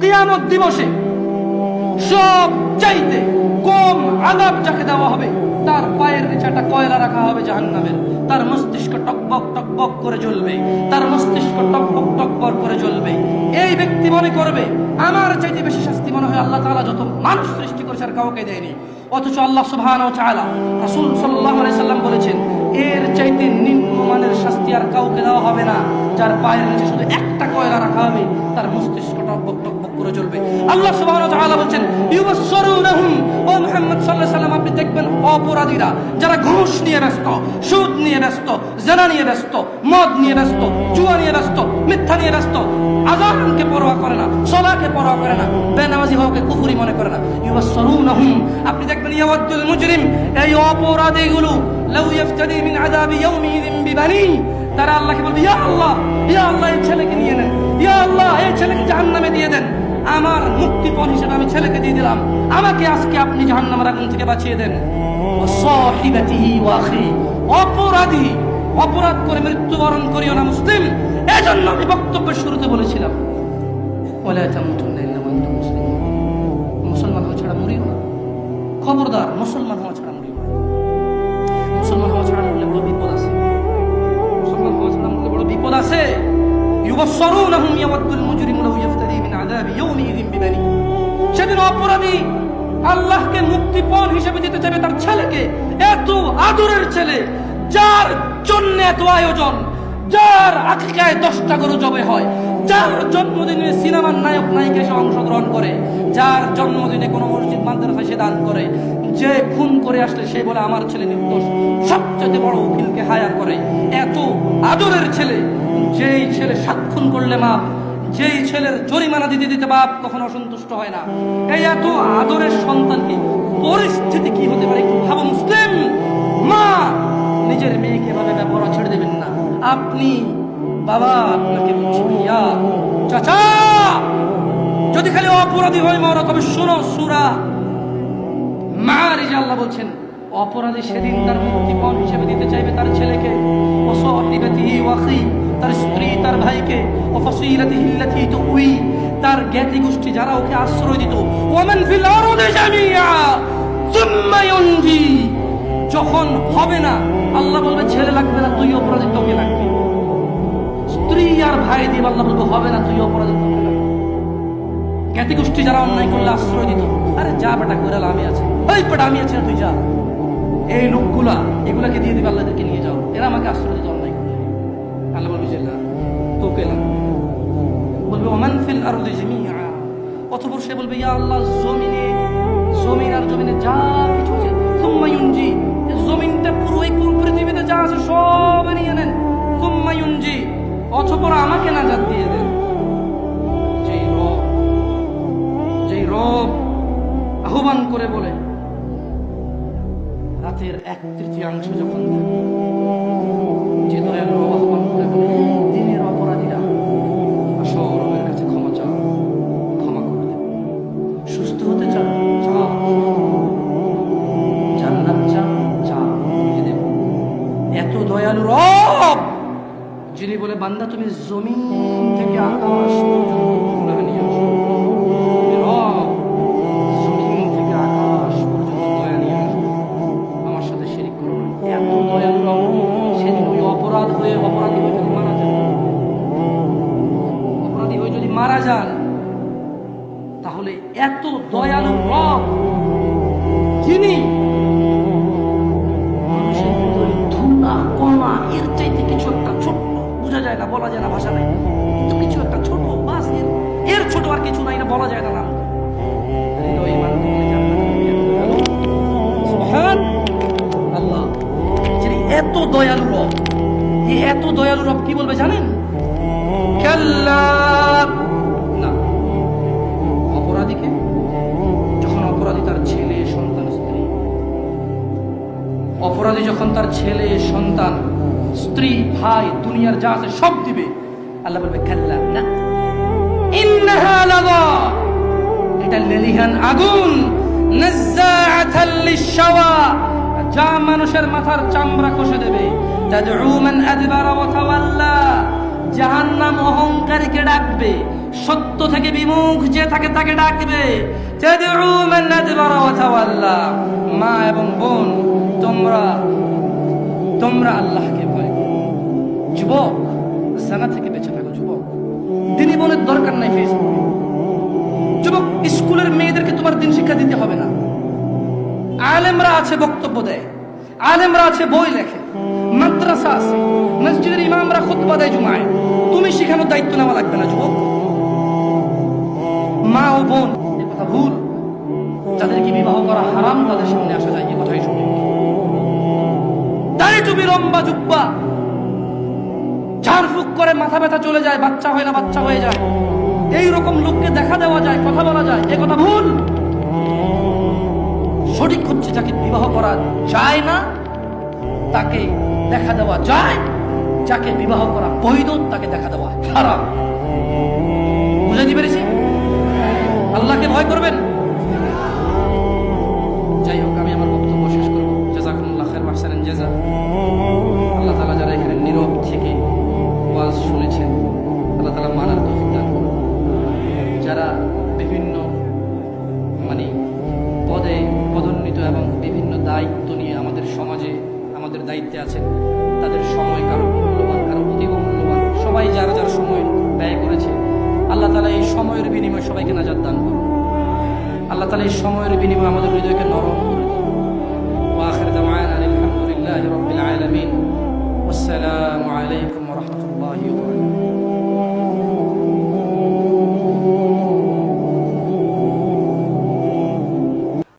কিয়ামত দিবসে সব চাইতে কম আযাব যাকে দেওয়া হবে, তার পায়ের নিচে একটা কয়লা রাখা হবে জাহান্নামের, তার মস্তিষ্ক টকবক টকবক করে জ্বলবে, তার মস্তিষ্ক টকবক টকবক করে জ্বলবে। এই ব্যক্তি মনে করবে আমার চাইতে বেশি শাস্তি মনে হয় আল্লাহ তাআলা যত মানুষ সৃষ্টি করেছে আর কাউকে দেয়নি। অথচ আল্লাহ সুবহানাহু ওয়া তাআলা, রাসূল সাল্লাল্লাহু আলাইহি সাল্লাম বলেছেন এর চাইতে নিম্নমানের শাস্তি আর কাউকে দেওয়া হবে না, যার পায়ের নিচে শুধু একটা কয়লা রাখা হবে, তার মস্তিষ্ক টকবক টকবক করে জ্বলবে। আল্লাহ সুবহানাহু ওয়া তাআলা বলেন ইউবাসসিরুনহুম, ও মুহাম্মদ সাল্লাল্লাহু আলাইহি সাল্লাম আপনি দেখবেন অপরাধীরা যারা ঘুষ নিয়ে ব্যস্ত, সুদ নিয়ে ব্যস্ত, জিনা নিয়ে ব্যস্ত, মদ নিয়ে ব্যস্ত, জুয়া নিয়ে ব্যস্ত, মিথ্যা নিয়ে ব্যস্ত, আযানকে পরোয়া করে না, সালাতকে পরোয়া করে না, বেনামাজি হওয়াকে কুফরি মনে করে না। ইউবাসসিরুনহুম, আপনি দেখবেন ইয়াওয়াদুল মুজরিম, এই অপরাধীগুলো লাউ ইফতাদি মিন আযাবি ইয়াউমিযিন বিবানি, তারা আল্লাহকে বলবে ইয়া আল্লাহ, ইয়া আল্লাহ এই ছেলেকে নিয়ে নেন, ইয়া আল্লাহ এই ছেলেকে জাহান্নামে দিয়ে দেন, আমার মুক্তিপণ হিসেবে আমি ছেলেকে দিয়ে দিলাম, আমাকে আজকে আপনি জাহান্নামের আগুন থেকে বাঁচিয়ে দেন। ওয়াসাহিবাতিহি ওয়া আখি, অপরাধী অপরাধ করে মৃত্যুবরণ করিও না মুসলিম। এজন্য আমি বক্তব্যের শুরুতে বলেছিলাম ওয়ালা তামুতুন্না ইল্লা ওয়া আনতুম মুসলিমুন, মুসলমান হওয়া ছাড়া মরিও না, খবরদার মুসলমান হওয়া ছাড়া মরিও না। মুসলমান হওয়া ছাড়া মরলে বড় বিপদ আছে, মুসলমান হওয়া ছাড়া মরলে বড় বিপদ আছে। ইউবাসসিরুনহুম ইয়াওয়াদুল মুজরিমু লাউ ইফতাদি মিন আযাবি ইয়াউমিযিন বিবানি, সেদিন অপরাধী আল্লাহকে মুক্তিপণ হিসেবে দিতে চাইবে তার ছেলেকে, এত আদরের ছেলে যার জন্য এত আয়োজন, যার আকিকায় 10টা গরু জবে হয়, যার জন্মদিনে সিনেমার নায়ক নায়িকা এসে অংশগ্রহণ করে, যার জন্মদিনে কোনো মসজিদ মাদ্রাসায় সে দান করে, যে খুন করে আসলে সে বলে আমার ছেলে নির্দোষ, সবচেয়ে বড় উকিলকে হায়ার করে। এত আদরের ছেলে, যেই ছেলে 7 খুন করলে মাপ, যেই ছেলের জরিমানা দিতে দিতে বাপ কখনো অসন্তুষ্ট হয় না, এই এত আদরের সন্তানকে পরিস্থিতি কি হতে পারে একটু ভাবো। মুসলিম মা নিজের মেয়েকে এভাবে ব্যবহার ছেড়ে দেবেন না। আপনি বাবা, আপনাকে বলছি ভাইয়া, চাচা, যদি খালি অপরাধী হয় মরা, তবে শোনো সূরা মাআরিজে আল্লাহ বলছেন অপরাধী সেদিন তার মুক্তিপণ হিসেবে দিতে চাইবে তার ছেলেকে, ওয়াসাহিবাতিহি ওয়া আখি, তার স্ত্রী, তার ভাইকে, ওয়াফাসিলাতিহি আল্লাতী তুই, তার জ্ঞাতি গোষ্ঠী যারা ওকে আশ্রয় দিত, ওয়ামান ফিল আরদি জামিআ সুম্মা ইউনজি, যখন হবে না আল্লাহ বলবে ছেলে লাগবে না, তুই অপরাধী, তোকে লাগবে। স্ত্রী আর ভাই দিয়ে আল্লাহ বলবে হবে না, তুই অপরাধী, তোকে লাগবে। জ্ঞাতি গোষ্ঠী যারা অন্যায় করলে আশ্রয় দিত, আরে যা বেটা কইরাল আমি আছি, ওই বেটা আমি আছি না, তুই যা। এই লোকগুলা এগুলাকে দিয়ে দিবে, আল্লাহদেরকে নিয়ে যাও, এরা আমাকে আশ্রয় দিত অন্যায় করলে। আল্লাহ বলবে যে না, তোকে লাগবে। বলবে ওমান ফিল আরদি জামিআ, অতঃপর সে বলবে ইয়া আল্লাহ জমিনে, জমিন আর জমিনে যা কিছু আছে, সুম্মা ইউনজি, জমিনটা পুরো এই পৃথিবীতে যা আছে সব নিয়ে নেন, সুম্মা ইউনজি, অতঃপর আমাকে নাজাত দিয়ে দেন। যেই রব আহ্বান করে বলে রাতের 1/3 যখন যে দয়ালু রব আহ্বান করে বলে দিনের অপরাধীরা আসো রবের কাছে ক্ষমা চাও, ক্ষমা করে দেব, সুস্থ হতে চাও চাও, জান্নাত চাও চাও, দিয়ে দেব। এত দয়ালু রব যিনি বলে বান্দা তুমি জমিন থেকে আকাশ পর্যন্ত গুনাহ নিয়ে আসো, রব জমিন থেকে আকাশ পর্যন্ত দয়া নিয়ে আসো, আমার সাথে শিরিক করো না। এত দয়ালু রব, সেদিন ওই অপরাধী হয়ে যদি মারা যান, অপরাধী হয়ে যদি মারা যান, তাহলে এত দয়ালু রব যিনি মানুষের ভিতরে ধুলা কণা এর চাইতে কিছু একটা ছোট্ট, বোঝা যায় না, বলা যায় না, ভাষা নেই, কিন্তু কিছু একটা ছোট, বাস এর ছোট আর কিছু নাই, না বলা যায় না নাম। আল্লাহ যিনি এত দয়ালু রব, এই এত দয়ালু রব কি বলবে জানেন? কাল্লা, না, অপরাধীকে যখন অপরাধী তার ছেলে সন্তান স্ত্রী, অপরাধী যখন তার ছেলে সন্তান স্ত্রী ভাই দুনিয়ার যা আছে সব দিবে, আল্লাহ বলবে কাল্লা, না, ইন্নাহা লাযা, এটা লেলিহান আগুন, নাযাআতাল লিশশাওয়া, যা মানুষের মাথার চামড়া কষে দেবে, তাদউ মান আদবারা ওয়া তাওয়াল্লা, জাহান্নাম অহংকারীকে ডাকবে, সত্য থেকে বিমুখ যে থাকে তাকে ডাকবে। তাদউ মান আদবারা ওয়া তাওয়াল্লা। মা এবং বোন, তোমরা আল্লাহকে ভয় করো। যুবক, জানা থেকে বেঁচে থাকো। যুবক, দিনী বোনের দরকার নাই ফেসবুকে। যুবক, স্কুলের মেয়েদেরকে তোমার দিন শিক্ষা দিতে হবে না। আলেমরা আছে, বক্তব্য দেয়, আলেমরা আছে, বই লেখে, মাদ্রাসা আছে, মসজিদের ইমামরা খুতবা দেয় জুমায়। তুমি শিখানোর দায়িত্ব নেওয়া লাগবে না। যুবক, মা ও বোন, এ কথা ভুল। যাদেরকে বিবাহ করা হারাম তাদের সামনে আসা যায়, এ কথাই সঠিক। দাড়ি টুপি, লম্বা জুব্বা, ঝাড়ফুঁক করে মাথা ব্যথা চলে যায়, বাচ্চা হয় না বাচ্চা হয়ে যায়, এইরকম লোককে দেখা দেওয়া যায়, কথা বলা যায়, এ কথা ভুল। সঠিক হচ্ছে যাকে বিবাহ করা যায় না তাকে দেখা দেওয়া যায়, যাকে বিবাহ করা বৈধ তাকে দেখা দেওয়া হারাম। বুঝাইতে পেরেছি? আল্লাহকে ভয় করবেন। যাই হোক, আমি আমার বক্তব্য শেষ করব। জাযাকুমুল্লাহ খাইর ওয়া আহসানাল জাযা। আল্লাহ তাআলা যারা এখানে নীরব থেকে ওয়াজ শুনেছেন, আল্লাহ তাআলা মানার তৌফিক দান করুন। যারা বিভিন্ন পদে পদোন্নীত এবং বিভিন্ন দায়িত্ব নিয়ে আমাদের সমাজে আমাদের দায়িত্বে আছেন, তাদের সময় কারো মূল্যবান, কারো অধিক মূল্যবান, সবাই যার যার সময় ব্যয় করেছে, আল্লাহ তাআলা এই সময়ের বিনিময়ে সবাইকে নাজাত দান করুন। আল্লাহ তাআলা এই সময়ের বিনিময়ে আমাদের হৃদয়কে নরম করে দিন। ওয়া আখির দাওয়ানা আলহামদুলিল্লাহি রাব্বিল আলামিন। আসসালামু আলাইকুম।